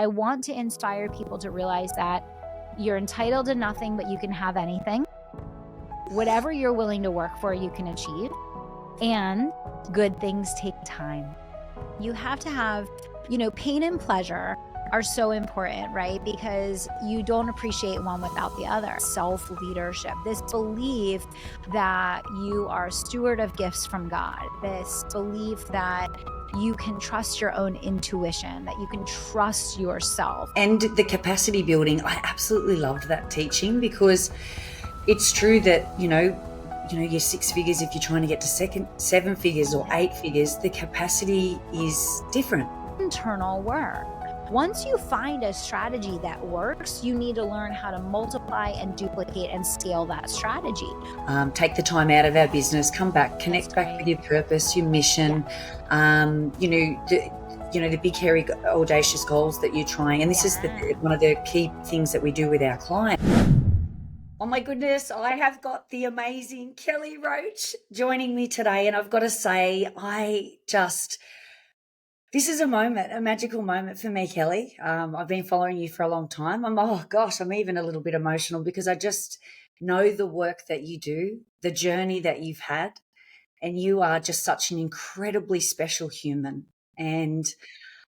I want to inspire people to realize that you're entitled to nothing, but you can have anything. Whatever you're willing to work for, you can achieve. And good things take time. You have to have, pain and pleasure are so important, right? Because you don't appreciate one without the other. Self-leadership, this belief that you are a steward of gifts from God, this belief that you can trust your own intuition, that you can trust yourself. And the capacity building, I absolutely loved that teaching, because it's true that, your 6 figures, if you're trying to get to 7 figures or 8 figures, the capacity is different. Internal work. Once you find a strategy that works, you need to learn how to multiply and duplicate and scale that strategy. Take the time out of our business, come back, connect back with your purpose, your mission, the big, hairy, audacious goals that you're trying. And this is one of the key things that we do with our clients. Oh my goodness, I have got the amazing Kelly Roach joining me today. And I've got to say, this is a magical moment for me, Kelly. I've been following you for a long time. I'm even a little bit emotional, because I just know the work that you do, the journey that you've had, and you are just such an incredibly special human. And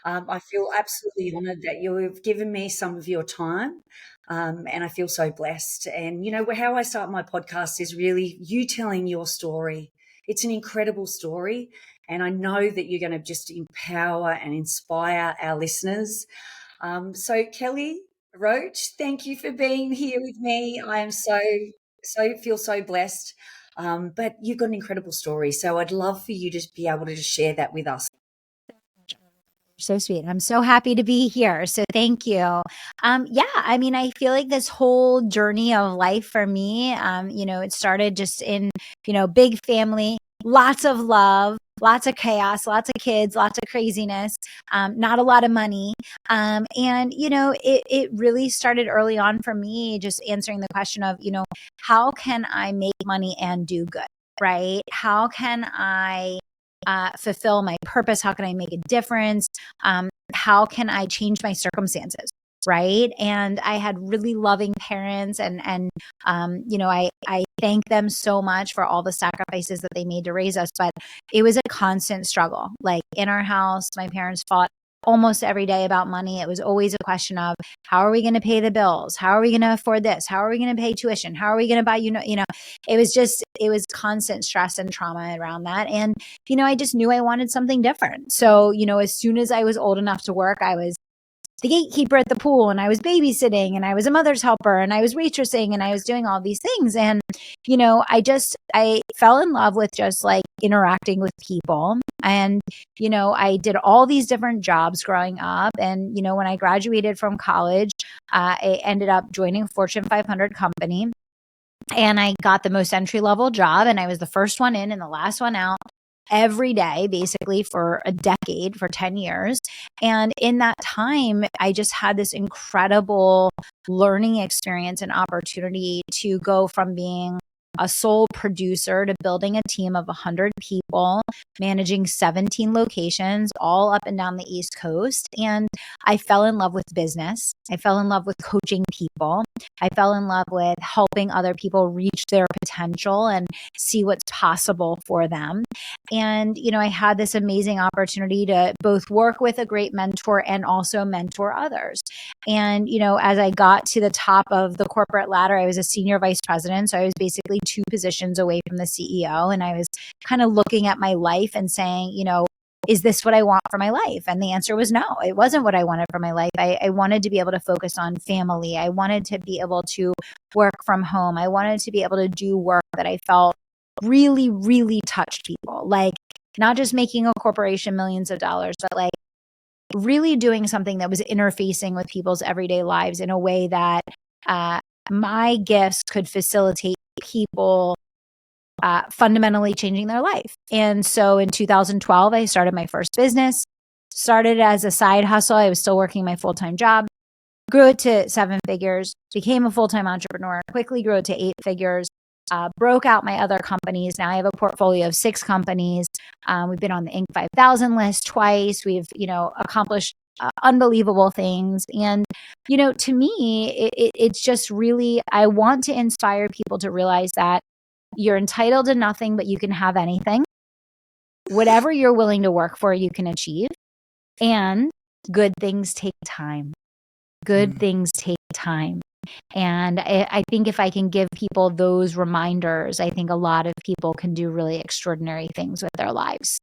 I feel absolutely honored that you have given me some of your time. And I feel so blessed. And, how I start my podcast is really you telling your story. It's an incredible story. And I know that you're going to just empower and inspire our listeners. So Kelly Roach, thank you for being here with me. I am feel so blessed. But you've got an incredible story. So I'd love for you to be able to just share that with us. So sweet. I'm so happy to be here. So thank you. I feel like this whole journey of life for me, it started just in, big family, lots of love, lots of chaos, lots of kids, lots of craziness, not a lot of money. It really started early on for me, just answering the question of, how can I make money and do good, right? How can I fulfill my purpose? How can I make a difference? How can I change my circumstances? Right. And I had really loving parents and I thank them so much for all the sacrifices that they made to raise us. But it was a constant struggle. Like in our house, my parents fought almost every day about money. It was always a question of, how are we going to pay the bills? How are we going to afford this? How are we going to pay tuition? How are we going to buy, it was constant stress and trauma around that. And, I just knew I wanted something different. So, as soon as I was old enough to work, I was the gatekeeper at the pool, and I was babysitting, and I was a mother's helper, and I was waitressing, and I was doing all these things. And, I fell in love with just like interacting with people. And, I did all these different jobs growing up. And, when I graduated from college, I ended up joining a Fortune 500 company. And I got the most entry level job, and I was the first one in and the last one out every day, basically for a decade, for 10 years. And in that time, I just had this incredible learning experience and opportunity to go from being a sole producer to building a team of 100 people, managing 17 locations all up and down the East Coast. And I fell in love with business. I fell in love with coaching people. I fell in love with helping other people reach their potential and see what's possible for them. And, I had this amazing opportunity to both work with a great mentor and also mentor others. And, as I got to the top of the corporate ladder, I was a senior vice president. So I was basically 2 positions away from the CEO. And I was kind of looking at my life and saying, is this what I want for my life? And the answer was no, it wasn't what I wanted for my life. I wanted to be able to focus on family. I wanted to be able to work from home. I wanted to be able to do work that I felt really, really touched people. Like not just making a corporation millions of dollars, but like really doing something that was interfacing with people's everyday lives in a way that my gifts could facilitate people fundamentally changing their life. And so in 2012, I started my first business, started as a side hustle. I was still working my full-time job, grew it to 7 figures, became a full-time entrepreneur, quickly grew it to 8 figures, broke out my other companies. Now I have a portfolio of 6 companies. We've been on the Inc. 5000 list twice. We've, accomplished unbelievable things. And, to me, it's just really, I want to inspire people to realize that you're entitled to nothing, but you can have anything. Whatever you're willing to work for, you can achieve. And good things take time. Good things take time. And I think if I can give people those reminders, I think a lot of people can do really extraordinary things with their lives.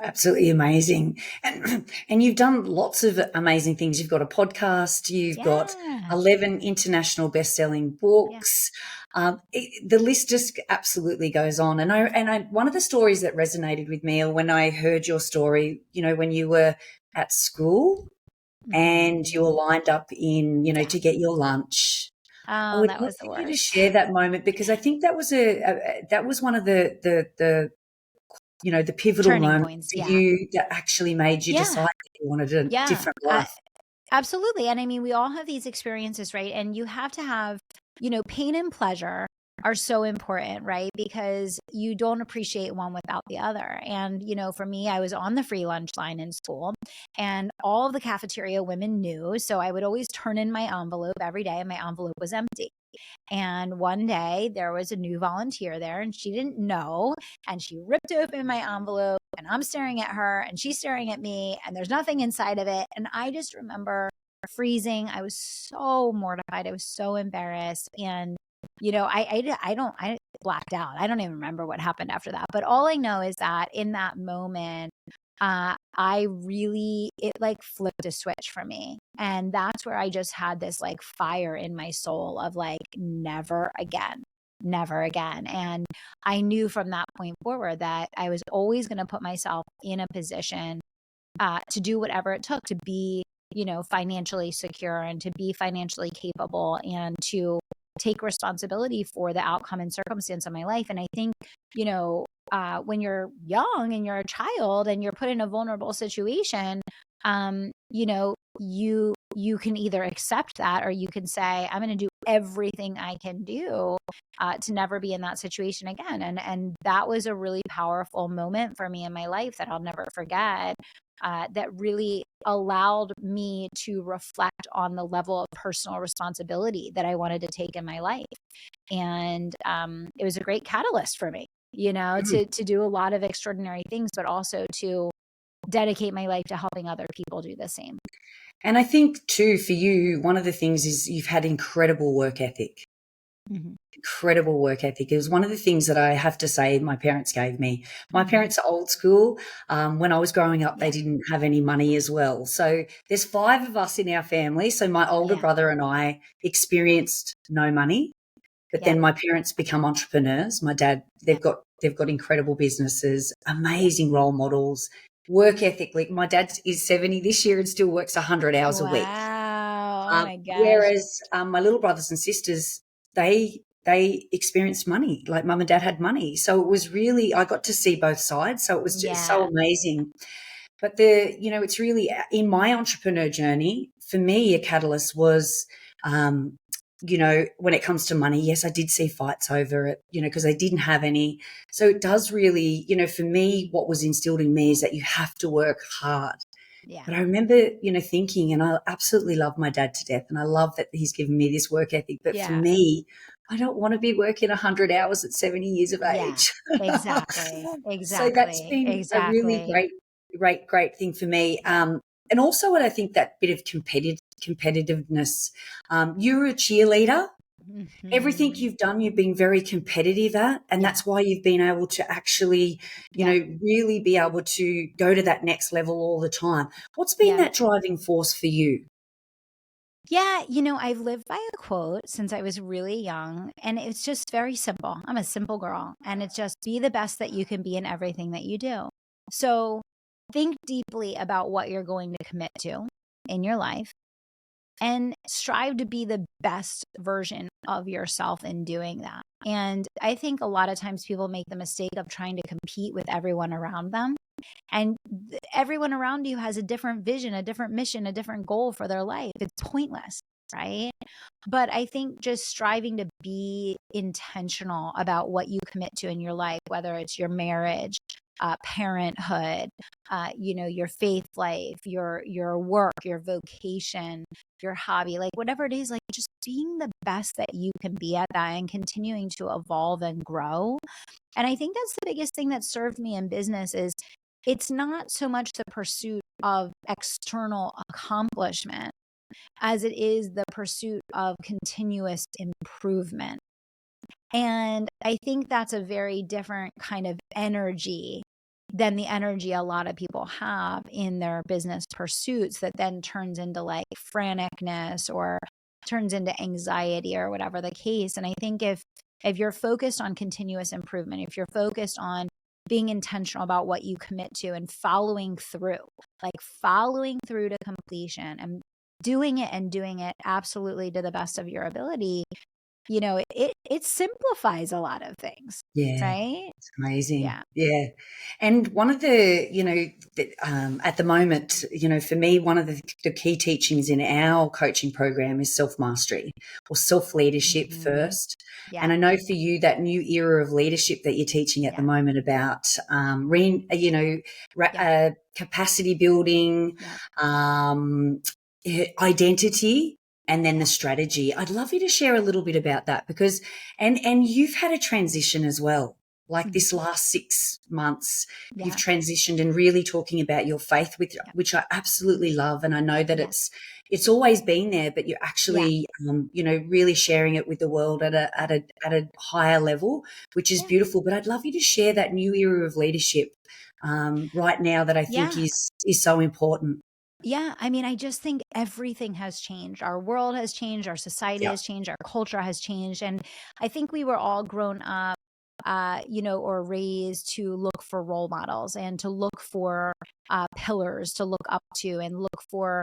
Absolutely amazing. And you've done lots of amazing things. You've got a podcast, you've got 11 international best-selling books. The list just absolutely goes on. And I one of the stories that resonated with me when I heard your story, when you were at school and you were lined up in, to get your lunch. I Oh, would that love was the for you to worst. share that moment, because I think that was that was one of the the pivotal Turning moment points. for Yeah. you that actually made you Yeah. decide that you wanted a Yeah. different life. Absolutely. And I mean, we all have these experiences, right? And you have to have, pain and pleasure are so important, right? Because you don't appreciate one without the other. And, for me, I was on the free lunch line in school, and all of the cafeteria women knew. So I would always turn in my envelope every day, and my envelope was empty. And one day there was a new volunteer there, and she didn't know. And she ripped open my envelope, and I'm staring at her, and she's staring at me, and there's nothing inside of it. And I just remember freezing. I was so mortified. I was so embarrassed. And, I blacked out. I don't even remember what happened after that. But all I know is that in that moment, it like flipped a switch for me. And that's where I just had this like fire in my soul of like, never again, never again. And I knew from that point forward that I was always going to put myself in a position to do whatever it took to be, financially secure and to be financially capable and to take responsibility for the outcome and circumstance of my life. And I think, when you're young and you're a child and you're put in a vulnerable situation, you can either accept that, or you can say, I'm going to do everything I can do to never be in that situation again. And that was a really powerful moment for me in my life that I'll never forget. That really allowed me to reflect on the level of personal responsibility that I wanted to take in my life. And it was a great catalyst for me, to do a lot of extraordinary things, but also to dedicate my life to helping other people do the same. And I think too, for you, one of the things is you've had incredible work ethic. Incredible work ethic. It was one of the things that I have to say my parents gave me. My parents are old school. When I was growing up, they didn't have any money as well. So there's 5 of us in our family. So my older brother and I experienced no money, but then my parents become entrepreneurs. My dad, they've got incredible businesses, amazing role models, work ethic. Like my dad is 70 this year and still works 100 hours a week. Wow. Oh my gosh. Whereas my little brothers and sisters, they experienced money. Like mum and dad had money, so it was really, I got to see both sides. So it was just so amazing. But it's really in my entrepreneur journey. For me, a catalyst was, when it comes to money. Yes, I did see fights over it, because they didn't have any. So it does really, for me, what was instilled in me is that you have to work hard. Yeah. But I remember, thinking, and I absolutely love my dad to death, and I love that he's given me this work ethic. But for me, I don't want to be working 100 hours at 70 years of age. Exactly. So that's Exactly. been a really Exactly. great thing for me. And also, what I think, that bit of competitiveness. You're a cheerleader. Everything you've done, you've been very competitive at, and that's why you've been able to actually, really be able to go to that next level all the time. What's been that driving force for you? Yeah, I've lived by a quote since I was really young, and it's just very simple. I'm a simple girl, and it's just be the best that you can be in everything that you do. So think deeply about what you're going to commit to in your life and strive to be the best version of yourself in doing that. And I think a lot of times people make the mistake of trying to compete with everyone around them. And everyone around you has a different vision, a different mission, a different goal for their life. It's pointless, right? But I think just striving to be intentional about what you commit to in your life, whether it's your marriage, parenthood, your faith life, your work, your vocation, your hobby, like whatever it is, like just being the best that you can be at that and continuing to evolve and grow. And I think that's the biggest thing that served me in business is it's not so much the pursuit of external accomplishment as it is the pursuit of continuous improvement. And I think that's a very different kind of energy than the energy a lot of people have in their business pursuits that then turns into like franticness or turns into anxiety or whatever the case. And I think if you're focused on continuous improvement, if you're focused on being intentional about what you commit to and following through to completion and doing it absolutely to the best of your ability, it simplifies a lot of things, Yeah, right? it's amazing. Yeah. Yeah. And one of the, at the moment, for me, one of the key teachings in our coaching program is self-mastery or self-leadership Mhm. first. Yeah. And I know for you, that new era of leadership that you're teaching at the Yeah. moment about, Yeah. capacity building, Yeah. identity, and then Yeah. the strategy. I'd love you to share a little bit about that because and you've had a transition as well. Like Mhm. this last 6 months, you've Yeah. transitioned and really talking about your faith, Yeah. which I absolutely love. And I know that Yeah. it's always been there, but you're Yeah. actually, really sharing it with the world at a higher level, which is Yeah. beautiful. But I'd love you to share that new era of leadership right now that I think Yeah. is so important. Yeah. I mean, I just think everything has changed. Our world has changed. Our society Yeah. has changed. Our culture has changed. And I think we were all grown up, or raised to look for role models and to look for pillars to look up to and look for,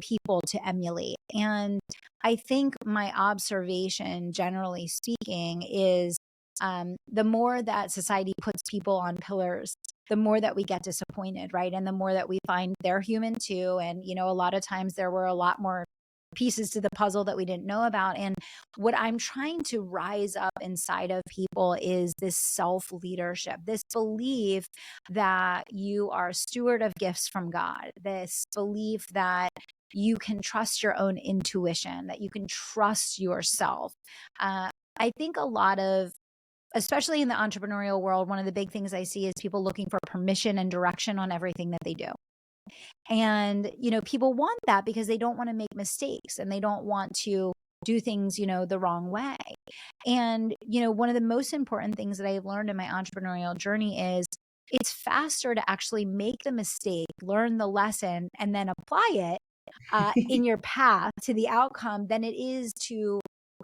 people to emulate. And I think my observation, generally speaking, is the more that society puts people on pillars, the more that we get disappointed, right? And the more that we find they're human too. And, a lot of times there were a lot more pieces to the puzzle that we didn't know about. And what I'm trying to rise up inside of people is this self leadership, this belief that you are a steward of gifts from God, this belief that you can trust your own intuition, that you can trust yourself. I think a lot of, especially in the entrepreneurial world, one of the big things I see is people looking for permission and direction on everything that they do. And, people want that because they don't want to make mistakes and they don't want to do things, the wrong way. And, one of the most important things that I've learned in my entrepreneurial journey is it's faster to actually make the mistake, learn the lesson, and then apply it in your path to the outcome than it is to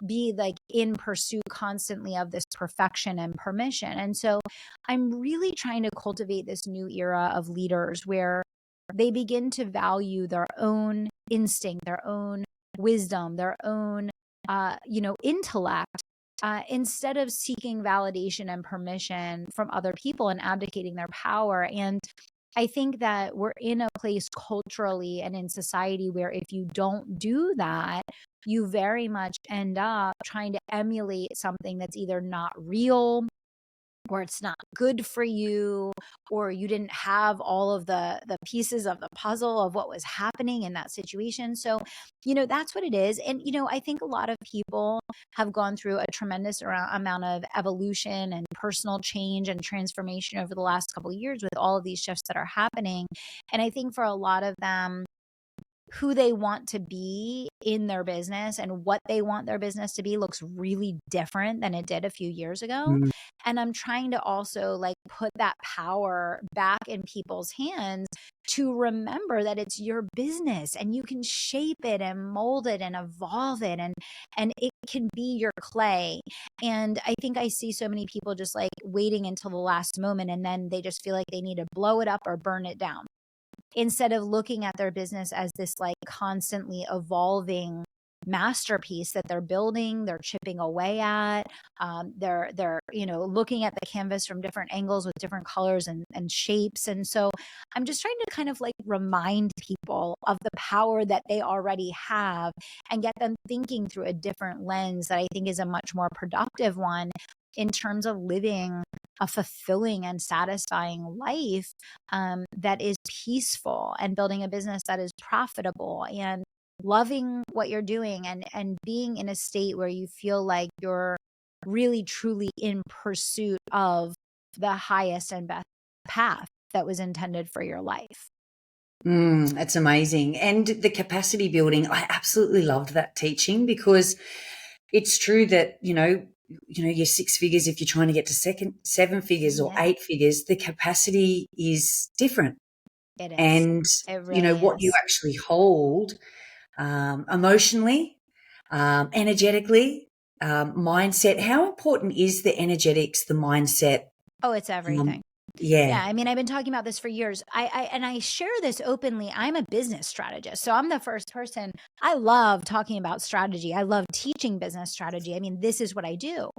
be like in pursuit constantly of this perfection and permission. And so I'm really trying to cultivate this new era of leaders where they begin to value their own instinct, their own wisdom, their own, intellect, instead of seeking validation and permission from other people and abdicating their power. And I think that we're in a place culturally and in society where if you don't do that, you very much end up trying to emulate something that's either not real or it's not good for you, or you didn't have all of the pieces of the puzzle of what was happening in that situation. So, that's what it is. And, I think a lot of people have gone through a tremendous amount of evolution and personal change and transformation over the last couple of years with all of these shifts that are happening. And I think for a lot of them, who they want to be in their business and what they want their business to be looks really different than it did a few years ago. Mm. And I'm trying to also like put that power back in people's hands to remember that it's your business and you can shape it and mold it and evolve it and it can be your clay. And I think I see so many people just like waiting until the last moment and then they just feel like they need to blow it up or burn it down instead of looking at their business as this like constantly evolving masterpiece that they're building, they're chipping away at. They're looking at the canvas from different angles with different colors and shapes. And so I'm just trying to kind of like remind people of the power that they already have and get them thinking through a different lens that I think is a much more productive one in terms of living a fulfilling and satisfying life that is peaceful, and building a business that is profitable, and loving what you're doing, and being in a state where you feel like you're really truly in pursuit of the highest and best path that was intended for your life. That's amazing. And the capacity building, I absolutely loved that teaching, because it's true that, your six figures, if you're trying to get to seven figures or eight figures, the capacity is different. It is. And, It really what you is. actually hold emotionally, energetically, mindset. How important is the energetics, the mindset? Oh, it's everything. Yeah. I mean, I've been talking about this for years. I share this openly. I'm a business strategist. So I'm the first person. I love talking about strategy. I love teaching business strategy. I mean, this is what I do.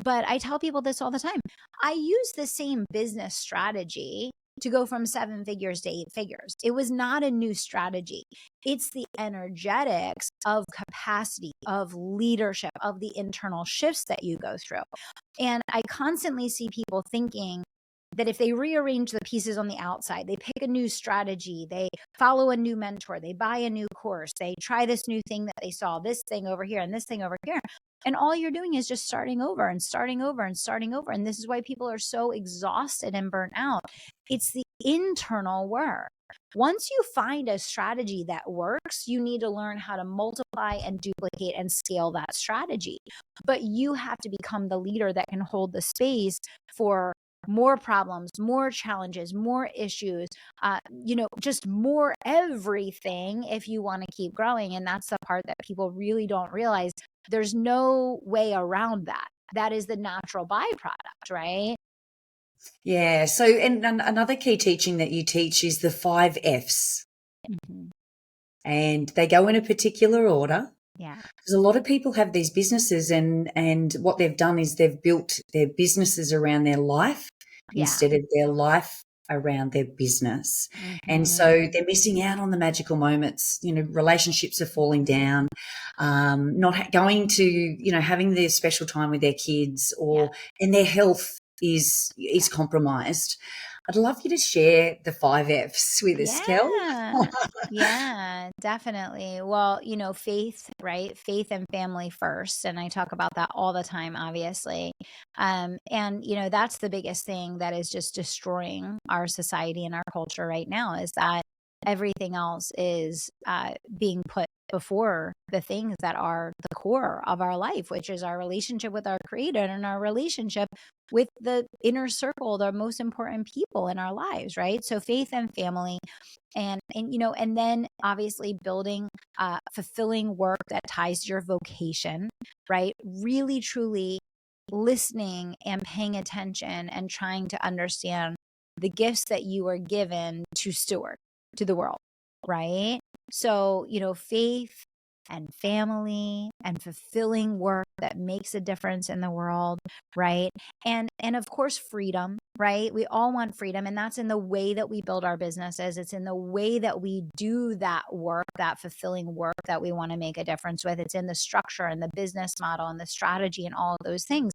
But I tell people this all the time. I use the same business strategy to go from 7 figures to 8 figures. It was not a new strategy. It's the energetics of capacity, of leadership, of the internal shifts that you go through. And I constantly see people thinking that if they rearrange the pieces on the outside, they pick a new strategy, they follow a new mentor, they buy a new course, they try this new thing that they saw, this thing over here and this thing over here. And all you're doing is just starting over and starting over and starting over. And this is why people are so exhausted and burnt out. It's the internal work. Once you find a strategy that works, you need to learn how to multiply and duplicate and scale that strategy. But you have to become the leader that can hold the space for more problems, more challenges, more issues, just more everything if you want to keep growing. And that's the part that people really don't realize. There's no way around that. That is the natural byproduct, right? Yeah. So, and another key teaching that you teach is the 5 F's. Mm-hmm. And they go in a particular order. Yeah. Because a lot of people have these businesses, and what they've done is they've built their businesses around their life instead of their life around their business. Mm-hmm. And so they're missing out on the magical moments. Relationships are falling down, not going to, having their special time with their kids, and their health is compromised. I'd love you to share the 5 F's with us, Kel. Yeah, definitely. Well, faith, right? Faith and family first. And I talk about that all the time, obviously. And, that's the biggest thing that is just destroying our society and our culture right now, is that everything else is being put before the things that are the core of our life, which is our relationship with our creator and our relationship with the inner circle, the most important people in our lives, right? So faith and family, and then obviously building fulfilling work that ties to your vocation, right? Really truly listening and paying attention and trying to understand the gifts that you are given to steward to the world, right? So, faith and family and fulfilling work that makes a difference in the world, right? And of course, freedom, right? We all want freedom, and that's in the way that we build our businesses. It's in the way that we do that work, that fulfilling work that we want to make a difference with. It's in the structure and the business model and the strategy and all of those things.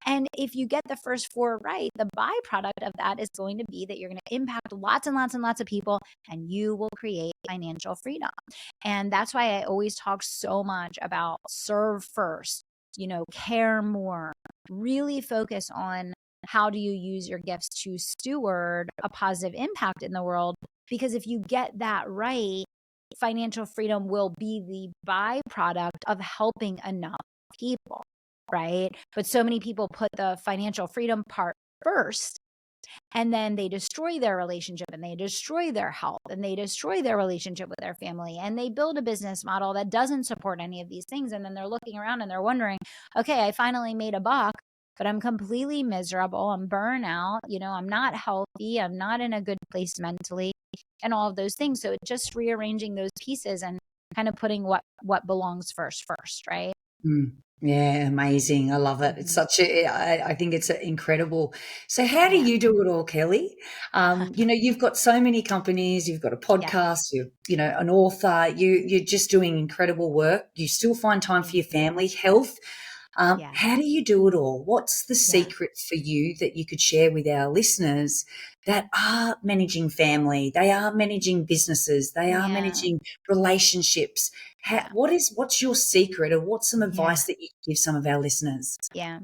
And if you get the first 4 right, the byproduct of that is going to be that you're going to impact lots and lots and lots of people, and you will create financial freedom. And that's why I always talk so much about serve first, care more, really focus on how do you use your gifts to steward a positive impact in the world? Because if you get that right, financial freedom will be the byproduct of helping enough people, right? But so many people put the financial freedom part first, and then they destroy their relationship, and they destroy their health, and they destroy their relationship with their family, and they build a business model that doesn't support any of these things. And then they're looking around and they're wondering, okay, I finally made a buck, but I'm completely miserable. I'm burnt out. I'm not healthy. I'm not in a good place mentally, and all of those things. So it's just rearranging those pieces and kind of putting what belongs first, right? Yeah, amazing. I love it. It's I think it's incredible. So how do you do it all, Kelly? You've got so many companies, you've got a podcast, you're, an author, you're just doing incredible work. You still find time for your family, health. Yeah. How do you do it all? What's the Yeah. secret for you that you could share with our listeners that are managing family, they are managing businesses, they are Yeah. managing relationships? Yeah. What's your secret, or what's some Yeah. advice that you give some of our listeners? Yeah.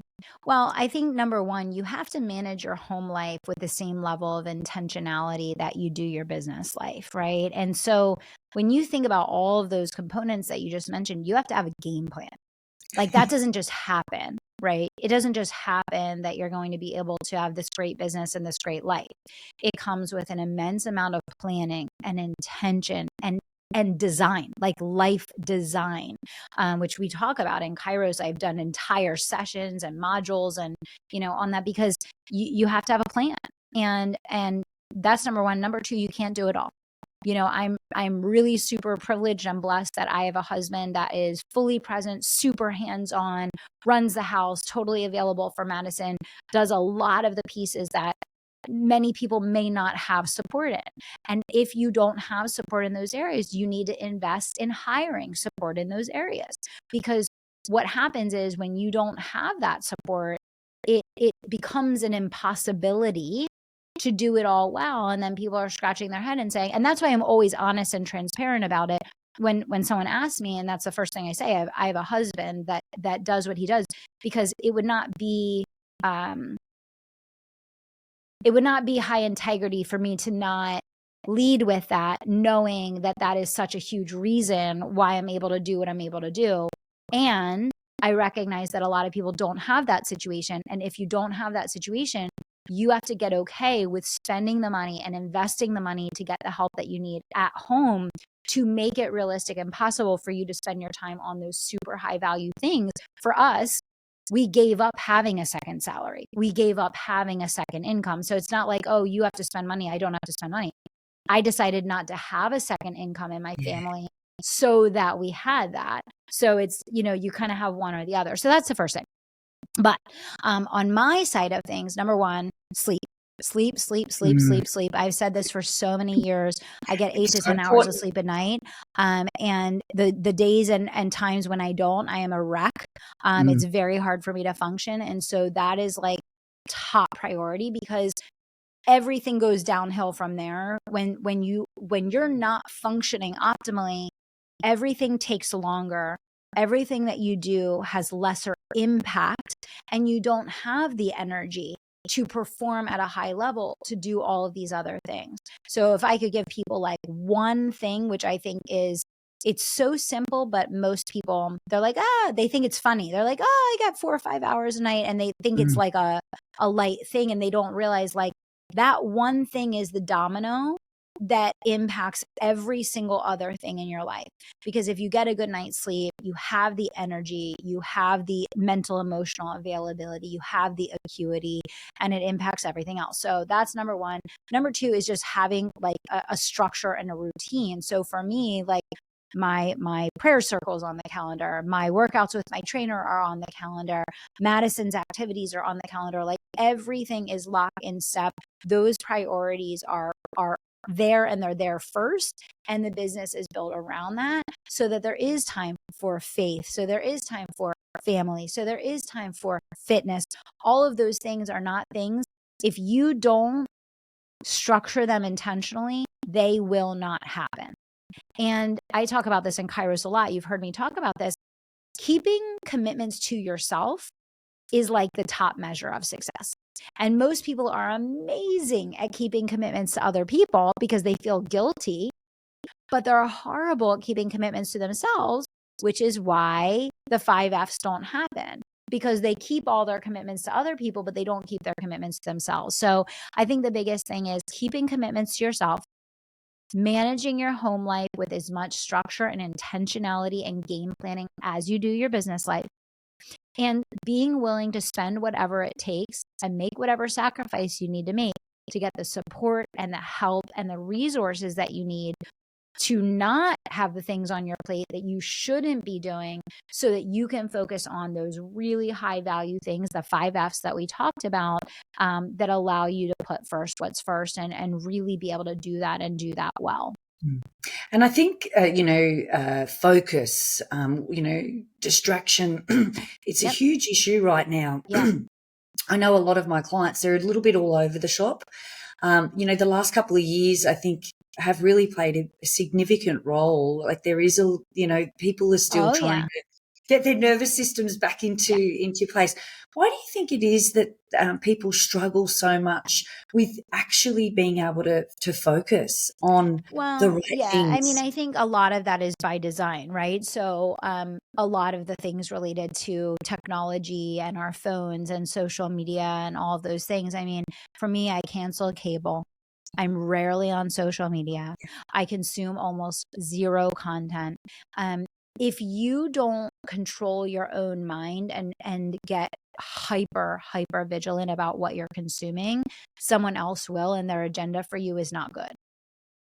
Well, I think number one, you have to manage your home life with the same level of intentionality that you do your business life, right? And so when you think about all of those components that you just mentioned, you have to have a game plan. Like that doesn't just happen, right? It doesn't just happen that you're going to be able to have this great business and this great life. It comes with an immense amount of planning and intention and design, like life design, which we talk about in Kairos. I've done entire sessions and modules and, on that, because you have to have a plan. And that's number one. Number two, you can't do it all. I'm really super privileged and blessed that I have a husband that is fully present, super hands-on, runs the house, totally available for Madison, does a lot of the pieces that many people may not have support in. And if you don't have support in those areas, you need to invest in hiring support in those areas. Because what happens is when you don't have that support, it becomes an impossibility to do it all well. And then people are scratching their head and saying, and that's why I'm always honest and transparent about it. When someone asks me, and that's the first thing I say, I have a husband that does what he does, because it would not be high integrity for me to not lead with that, knowing that that is such a huge reason why I'm able to do what I'm able to do. And I recognize that a lot of people don't have that situation. And if you don't have that situation, you have to get okay with spending the money and investing the money to get the help that you need at home to make it realistic and possible for you to spend your time on those super high value things. For us, we gave up having a second salary. We gave up having a second income. So it's not like, oh, you have to spend money, I don't have to spend money. I decided not to have a second income in my family so that we had that. So it's, you kind of have one or the other. So that's the first thing. But on my side of things, number one, sleep. Sleep, sleep, sleep, sleep, sleep. I've said this for so many years. I get 8 to 10 hours of sleep at night. And the days and times when I don't, I am a wreck. It's very hard for me to function. And so that is like top priority, because everything goes downhill from there. When you're not functioning optimally, everything takes longer. Everything that you do has lesser impact, and you don't have the energy to perform at a high level to do all of these other things. So if I could give people like one thing, which I think it's so simple, but most people, they're like, they think it's funny. They're like, I got 4 or 5 hours a night. And they think it's like a light thing. And they don't realize like that one thing is the domino that impacts every single other thing in your life. Because if you get a good night's sleep, you have the energy, you have the mental, emotional availability, you have the acuity, and it impacts everything else. So that's number one. Number two is just having like a structure and a routine. So for me, like my prayer circles on the calendar, my workouts with my trainer are on the calendar, Madison's activities are on the calendar. Like everything is locked in step. Those priorities are there, and they're there first, and the business is built around that, so that there is time for faith, so there is time for family, so there is time for fitness. All of those things are not things, if you don't structure them intentionally, they will not happen. And I talk about this in Kairos a lot. You've heard me talk about this. Keeping commitments to yourself is like the top measure of success. And most people are amazing at keeping commitments to other people because they feel guilty, but they're horrible at keeping commitments to themselves, which is why the 5Fs don't happen, because they keep all their commitments to other people, but they don't keep their commitments to themselves. So I think the biggest thing is keeping commitments to yourself, managing your home life with as much structure and intentionality and game planning as you do your business life, and being willing to spend whatever it takes and make whatever sacrifice you need to make to get the support and the help and the resources that you need to not have the things on your plate that you shouldn't be doing, so that you can focus on those really high value things, the 5Fs that we talked about, that allow you to put first what's first, and really be able to do that and do that well. Mm. And I think, focus, distraction, it's a Yep. huge issue right now. Yeah. I know a lot of my clients, they're a little bit all over the shop. The last couple of years, I think, have really played a significant role. Like there is people are still Oh, trying yeah. to get their nervous systems back Yeah. into place. Why do you think it is that people struggle so much with actually being able to focus on the Well, right yeah. I mean, things? I think a lot of that is by design, right? So, a lot of the things related to technology and our phones and social media and all of those things. I mean, for me, I cancel cable. I'm rarely on social media. I consume almost zero content. Um, if you don't control your own mind and get hyper vigilant about what you're consuming, someone else will, and their agenda for you is not good.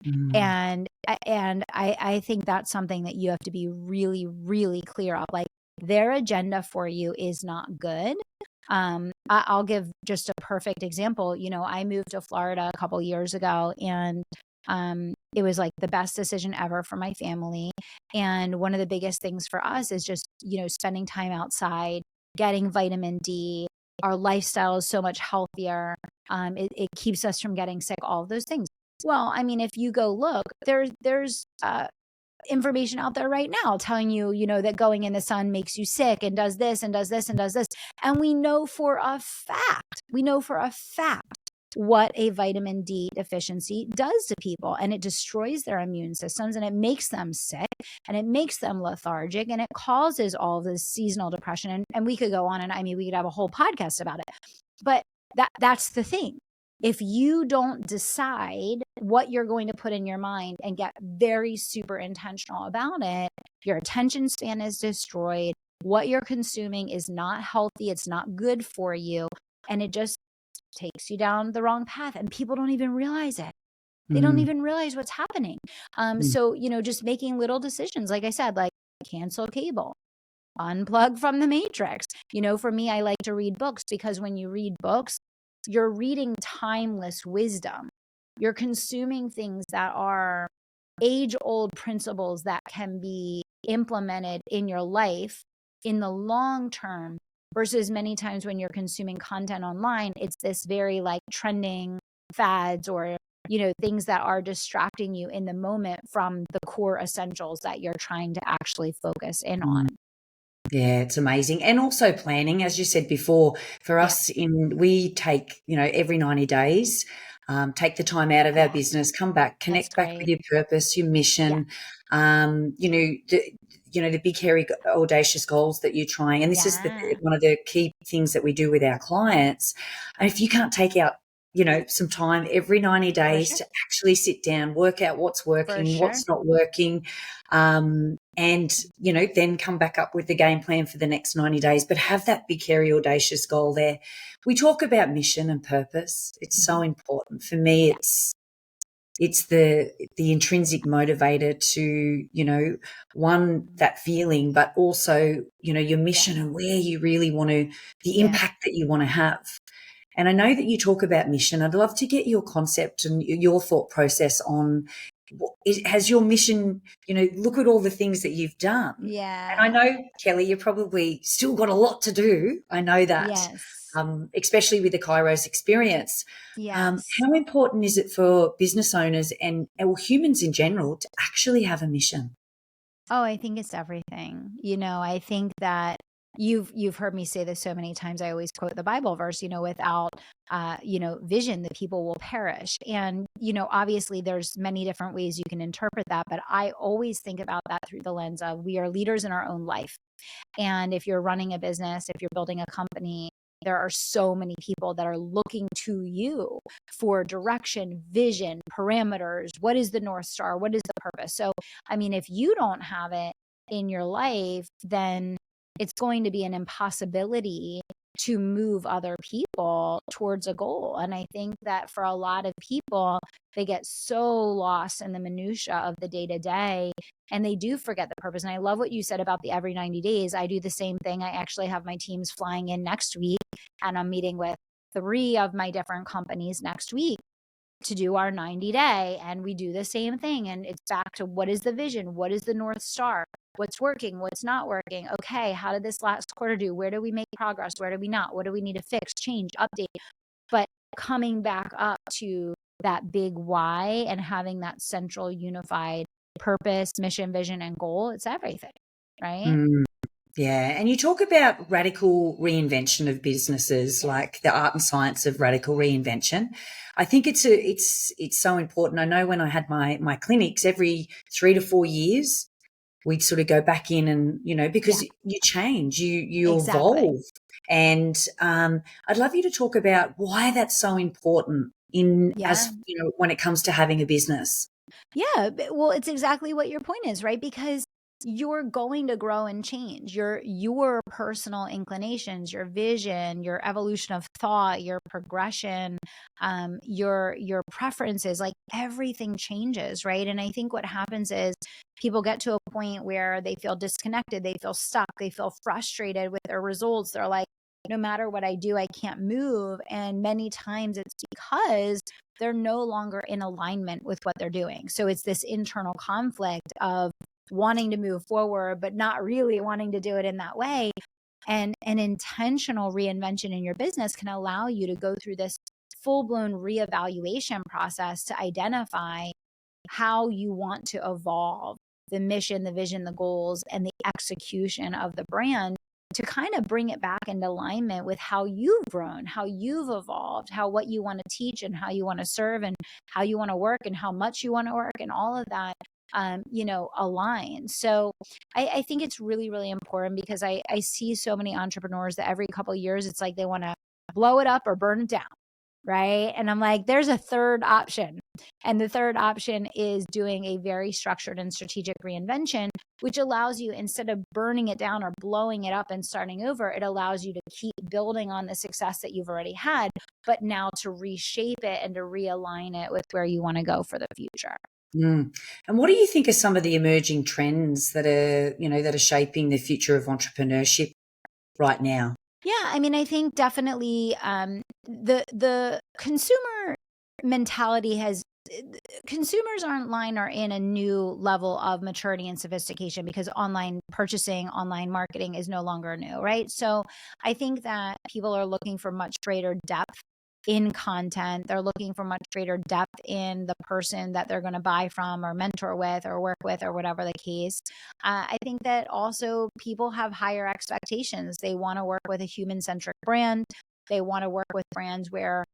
Mm, And I think that's something that you have to be really, really clear of. Like, their agenda for you is not good. I'll give just a perfect example. I moved to Florida a couple years ago, and it was like the best decision ever for my family. And one of the biggest things for us is just, spending time outside, getting vitamin D. Our lifestyle is so much healthier. It keeps us from getting sick, all of those things. Well, I mean, if you go look, there's information out there right now telling you, that going in the sun makes you sick and does this and does this and does this. And we know for a fact what a vitamin D deficiency does to people, and it destroys their immune systems, and it makes them sick, and it makes them lethargic, and it causes all this seasonal depression. And we could go on, and I mean, we could have a whole podcast about it. But that's the thing. If you don't decide what you're going to put in your mind and get very super intentional about it, your attention span is destroyed. What you're consuming is not healthy. It's not good for you. And it just takes you down the wrong path. And people don't even realize it. They don't mm, even realize what's happening. mm, So, just making little decisions, like I said, like cancel cable, unplug from the matrix. For me, I like to read books, because when you read books, you're reading timeless wisdom. You're consuming things that are age old principles that can be implemented in your life in the long term, versus many times when you're consuming content online, it's this very like trending fads, or things that are distracting you in the moment from the core essentials that you're trying to actually focus in on. mm. Yeah, it's amazing. And also planning, as you said before, for Yeah. us we take, every 90 days, take the time out of our Yeah. business, come back, That's connect back great. with your purpose, your Yeah. mission, the big, hairy, audacious goals that you're trying. And this is Yeah. one of the key things that we do with our clients. And if you can't take out, some time every 90 For days sure. to actually sit down, work out what's For working, sure. what's not working, and then come back up with the game plan for the next 90 days, but have that big, hairy, audacious goal there. We talk about mission and purpose. It's so Mhm. important for me. Yeah. It's the intrinsic motivator to, one, Mhm. that feeling, but also, your Yeah. mission and where you really want to, the Yeah. impact that you want to have. And I know that you talk about mission. I'd love to get your concept and your thought process on, has your mission, look at all the things that you've done. And I Yeah. know, Kelly, you probably still got a lot to do. I know that, Yes. especially with the Kairos experience. Yes. How important is it for business owners and or humans in general to actually have a mission? Oh, I think it's everything. I think that you've heard me say this so many times. I always quote the Bible verse, without vision, the people will perish. And, obviously there's many different ways you can interpret that, but I always think about that through the lens of we are leaders in our own life. And if you're running a business, if you're building a company, there are so many people that are looking to you for direction, vision, parameters. What is the North Star? What is the purpose? So, I mean, if you don't have it in your life, then it's going to be an impossibility to move other people towards a goal. And I think that for a lot of people, they get so lost in the minutia of the day to day, and they do forget the purpose. And I love what you said about the every 90 days. I do the same thing. I actually have my teams flying in next week, and I'm meeting with 3 of my different companies next week. to do our 90-day, and we do the same thing. And it's back to, what is the vision? What is the North Star? What's working? What's not working? Okay, how did this last quarter do? Where do we make progress? Where do we not? What do we need to fix, change, update? But coming back up to that big why and having that central unified purpose, mission, vision, and goal, it's everything, right? Yeah, and you talk about radical reinvention of businesses, like the art and science of radical reinvention. I think it's so important. I know when I had my clinics, every 3 to 4 years, we'd sort of go back in and, because you change, you Exactly. evolve. And I'd love you to talk about why that's so important Yeah. when it comes to having a business. Yeah. Well, it's exactly what your point is, right? Because you're going to grow and change your personal inclinations, your vision, your evolution of thought, your progression, your preferences, like everything changes, right? And I think what happens is people get to a point where they feel disconnected, they feel stuck, they feel frustrated with their results. They're like, no matter what I do, I can't move. And many times it's because they're no longer in alignment with what they're doing. So it's this internal conflict of wanting to move forward, but not really wanting to do it in that way. And an intentional reinvention in your business can allow you to go through this full-blown reevaluation process to identify how you want to evolve the mission, the vision, the goals, and the execution of the brand, to kind of bring it back into alignment with how you've grown, how you've evolved, how what you want to teach and how you want to serve and how you want to work and how much you want to work, and all of that align. So I think it's really, really important, because I see so many entrepreneurs that every couple of years, it's like they want to blow it up or burn it down. Right. And I'm like, there's a third option. And the third option is doing a very structured and strategic reinvention, which allows you, instead of burning it down or blowing it up and starting over, it allows you to keep building on the success that you've already had, but now to reshape it and to realign it with where you want to go for the future. And what do you think are some of the emerging trends that are shaping the future of entrepreneurship right now? Yeah, I mean, I think definitely the consumer mentality has consumers online are in a new level of maturity and sophistication, because online purchasing, online marketing is no longer new, right? So I think that people are looking for much greater depth in content. They're looking for much greater depth in the person that they're going to buy from or mentor with or work with or whatever the case. I think that also people have higher expectations. They want to work with a human centric brand. They want to work with brands where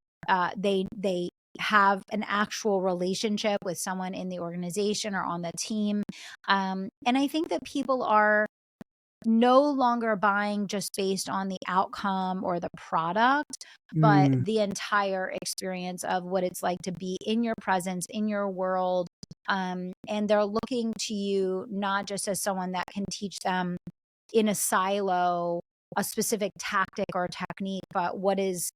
they have an actual relationship with someone in the organization or on the team. And I think that people are no longer buying just based on the outcome or the product, but Mm, the entire experience of what it's like to be in your presence, in your world. And they're looking to you not just as someone that can teach them in a silo a specific tactic or technique, but what is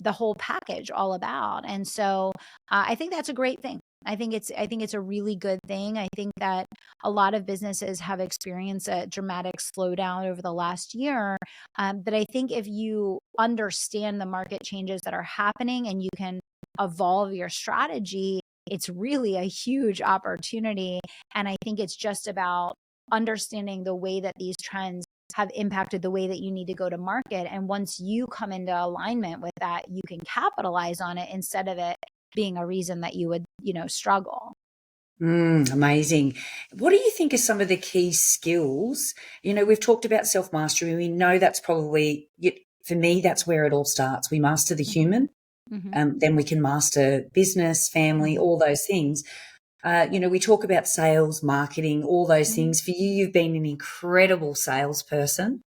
the whole package all about. And so I think that's a great thing. I think it's a really good thing. I think that a lot of businesses have experienced a dramatic slowdown over the last year. But I think if you understand the market changes that are happening and you can evolve your strategy, it's really a huge opportunity. And I think it's just about understanding the way that these trends have impacted the way that you need to go to market. And once you come into alignment with that, you can capitalize on it instead of it being a reason that you would, struggle. amazing. What do you think are some of the key skills? We've talked about self-mastery. We know that's probably, for me, that's where it all starts. We master the Mhm. human, Mhm. then we can master business, family, Mhm. all those things. We talk about sales, marketing, all those Mhm. things. For you, you've been an incredible salesperson.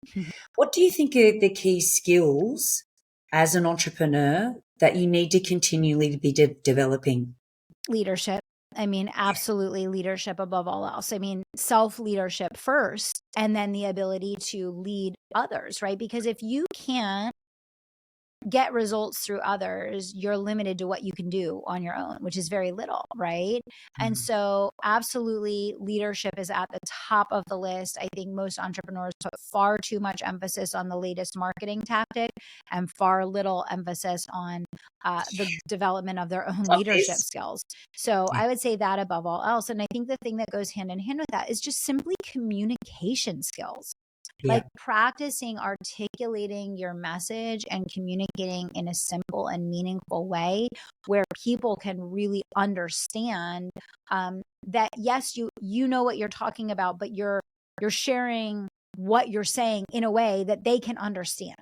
What do you think are the key skills as an entrepreneur that you need to continually be developing? Leadership. I mean, absolutely leadership above all else. I mean, self leadership first, and then the ability to lead others, right? Because if you can't get results through others, you're limited to what you can do on your own, which is very little, right? And so absolutely leadership is at the top of the list. I think most entrepreneurs put far too much emphasis on the latest marketing tactic and far little emphasis on the development of their own leadership Obvious. skills. So I would say that above all else. And I think the thing that goes hand in hand with that is just simply communication skills. Like Yeah. practicing articulating your message and communicating in a simple and meaningful way where people can really understand that yes, you know what you're talking about, but you're sharing what you're saying in a way that they can understand.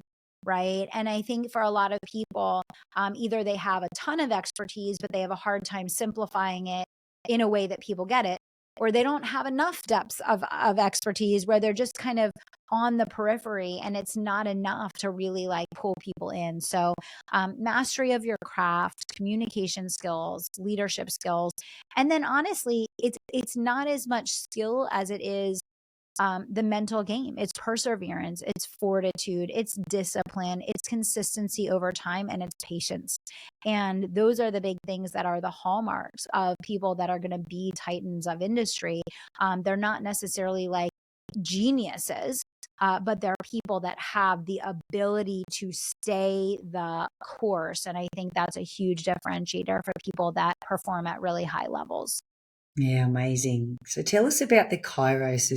Right. And I think for a lot of people, either they have a ton of expertise, but they have a hard time simplifying it in a way that people get it, or they don't have enough depth of expertise where they're just kind of on the periphery and it's not enough to really like pull people in. So mastery of your craft, communication skills, leadership skills. And then honestly, it's not as much skill as it is the mental game. It's perseverance, it's fortitude, it's discipline, it's consistency over time, and it's patience. And those are the big things that are the hallmarks of people that are going to be titans of industry. They're not necessarily like geniuses, but they're people that have the ability to stay the course. And I think that's a huge differentiator for people that perform at really high levels. Yeah, amazing. So tell us about the Kairos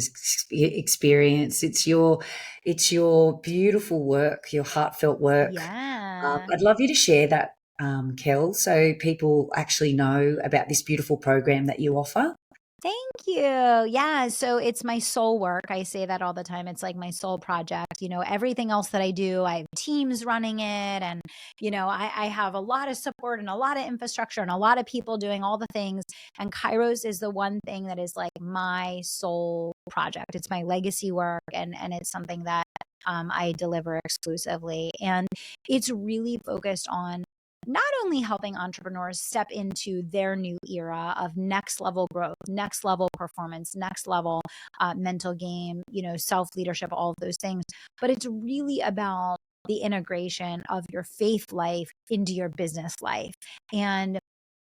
experience. It's your beautiful work, your heartfelt work. Yeah. I'd love you to share that, Kel, so people actually know about this beautiful program that you offer. Thank you. Yeah. So it's my soul work. I say that all the time. It's like my soul project. Everything else that I do, I have teams running it. And, I have a lot of support and a lot of infrastructure and a lot of people doing all the things. And Kairos is the one thing that is like my soul project. It's my legacy work. And it's something that I deliver exclusively. And it's really focused on not only helping entrepreneurs step into their new era of next level growth, next level performance, next level mental game, self leadership, all of those things, but it's really about the integration of your faith life into your business life and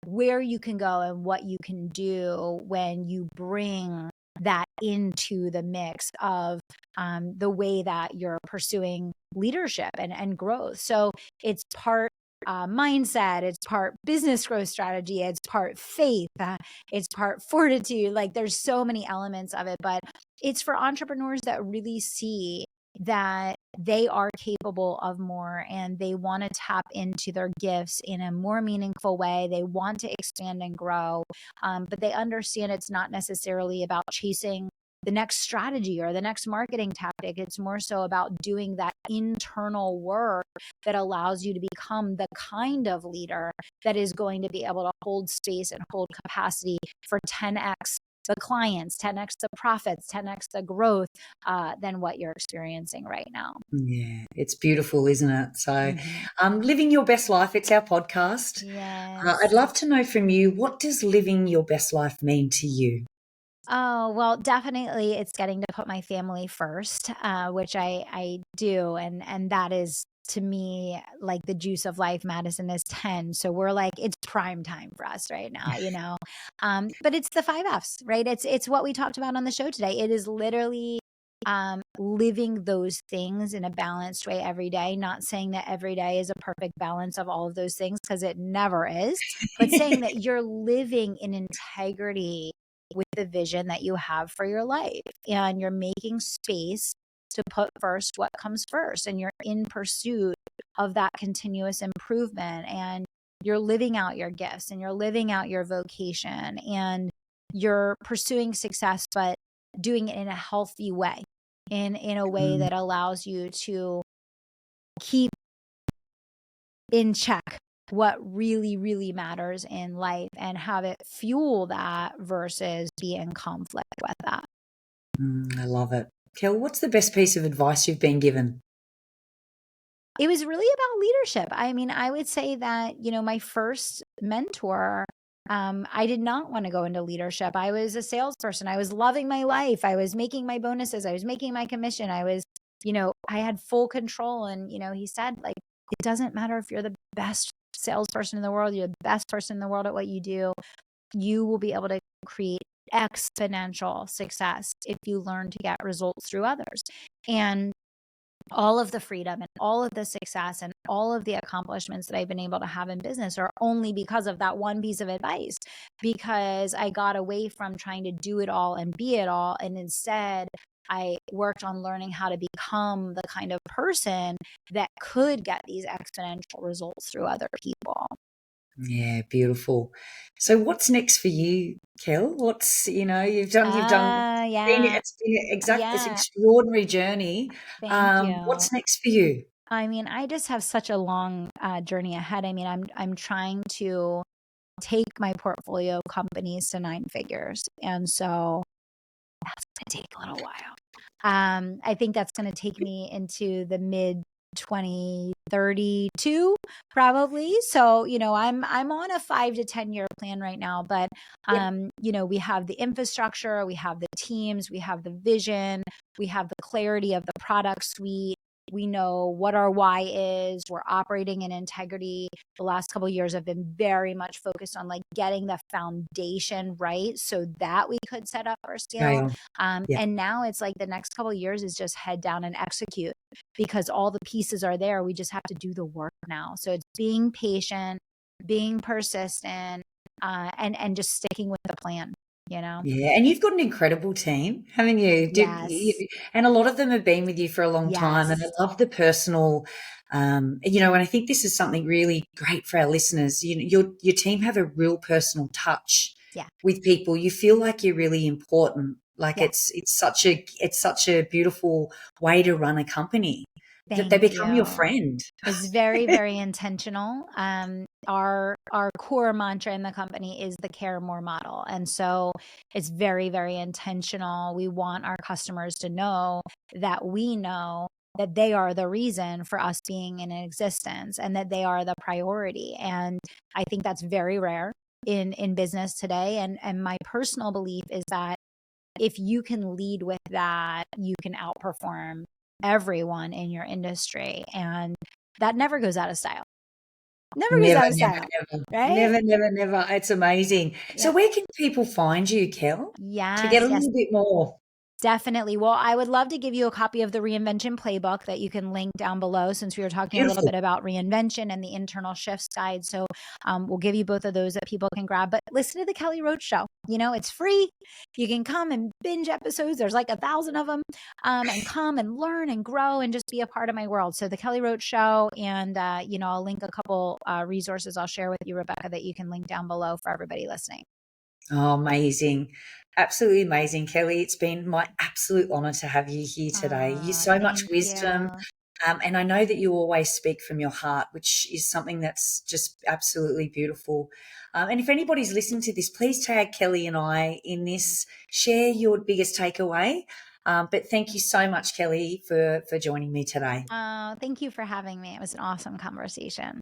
where you can go and what you can do when you bring that into the mix of the way that you're pursuing leadership and growth. So it's part mindset, it's part business growth strategy, it's part faith, it's part fortitude. Like there's so many elements of it, but it's for entrepreneurs that really see that they are capable of more and they want to tap into their gifts in a more meaningful way. They want to expand and grow, but they understand it's not necessarily about chasing the next strategy or the next marketing tactic. It's more so about doing that internal work that allows you to become the kind of leader that is going to be able to hold space and hold capacity for 10x the clients, 10x the profits, 10x the growth than what you're experiencing right now. Yeah, it's beautiful, isn't it? So, Mm-hmm. living your best life, it's our podcast. I'd Yes. love to know from you, what does living your best life mean to you? Oh, well, definitely it's getting to put my family first, which I do. And that is to me like the juice of life. Madison is 10. So we're like, it's prime time for us right now. But it's the 5 F's, right? It's what we talked about on the show today. It is literally living those things in a balanced way every day, not saying that every day is a perfect balance of all of those things, because it never is, but saying that you're living in integrity with the vision that you have for your life and you're making space to put first what comes first and you're in pursuit of that continuous improvement and you're living out your gifts and you're living out your vocation and you're pursuing success but doing it in a healthy way, in a way Mm, that allows you to keep in check what really, really matters in life and have it fuel that versus be in conflict with that. I love it. Kel, what's the best piece of advice you've been given? It was really about leadership. I mean, I would say that, my first mentor, I did not want to go into leadership. I was a salesperson. I was loving my life. I was making my bonuses. I was making my commission. I was, I had full control. And, he said, like, It doesn't matter if you're the best salesperson in the world, you're the best person in the world at what you do. You will be able to create exponential success if you learn to get results through others. And all of the freedom and all of the success and all of the accomplishments that I've been able to have in business are only because of that one piece of advice, because I got away from trying to do it all and be it all. And instead, I worked on learning how to become the kind of person that could get these exponential results through other people. Yeah, beautiful. So what's next for you, Kel? What's, you've done, Yeah. it's been it's Yeah. extraordinary journey. Thank you. What's next for you? I mean, I just have such a long journey ahead. I mean, I'm trying to take my portfolio companies to 9 figures, and so that's gonna take a little while. I think that's gonna take me into the mid 2032 probably. So, I'm on a 5 to 10 year plan right now, but Yep. we have the infrastructure, we have the teams, we have the vision, we have the clarity of the product suite. We know what our why is. We're operating in integrity. The last couple of years have been very much focused on like getting the foundation right so that we could set up our scale. Scale. Yeah. And now it's like the next couple of years is just head down and execute, because all the pieces are there. We just have to do the work now. So it's being patient, being persistent, and just sticking with the plan. Yeah, and you've got an incredible team, haven't you? Yes. And a lot of them have been with you for a long time. And Yes. I love the personal, and I think this is something really great for our listeners. Your team have a real personal touch Yeah. with people. You feel like you're really important. Like Yeah. it's such a beautiful way to run a company that they Thank become your you. friend. It's very, very intentional. Our core mantra in the company is the care more model. And so it's very, very intentional. We want our customers to know that they are the reason for us being in existence and that they are the priority. And I think that's very rare in business today. And my personal belief is that if you can lead with that, you can outperform everyone in your industry. And that never goes out of style. Never goes Never, out of never, style, never. right? Never, never, never. It's amazing. So Yeah. where can people find you, Kel, to get Yes, a yes. little bit more? Definitely. Well, I would love to give you a copy of the Reinvention playbook that you can link down below, since we were talking a little Beautiful. bit about reinvention and the internal shifts guide. So we'll give you both of those that people can grab. But listen to the Kelly Roach Show. It's free. You can come and binge episodes. There's like 1,000 of them, and come and learn and grow and just be a part of my world. So the Kelly Roach Show, and I'll link a couple resources I'll share with you, Rebecca, that you can link down below for everybody listening. Oh, amazing. Absolutely amazing, Kelly. It's been my absolute honor to have you here today. You so much Thank wisdom. you. And I know that you always speak from your heart, which is something that's just absolutely beautiful. And if anybody's listening to this, please tag Kelly and I in this. Share your biggest takeaway. But thank you so much, Kelly, for joining me today. Thank you for having me. It was an awesome conversation.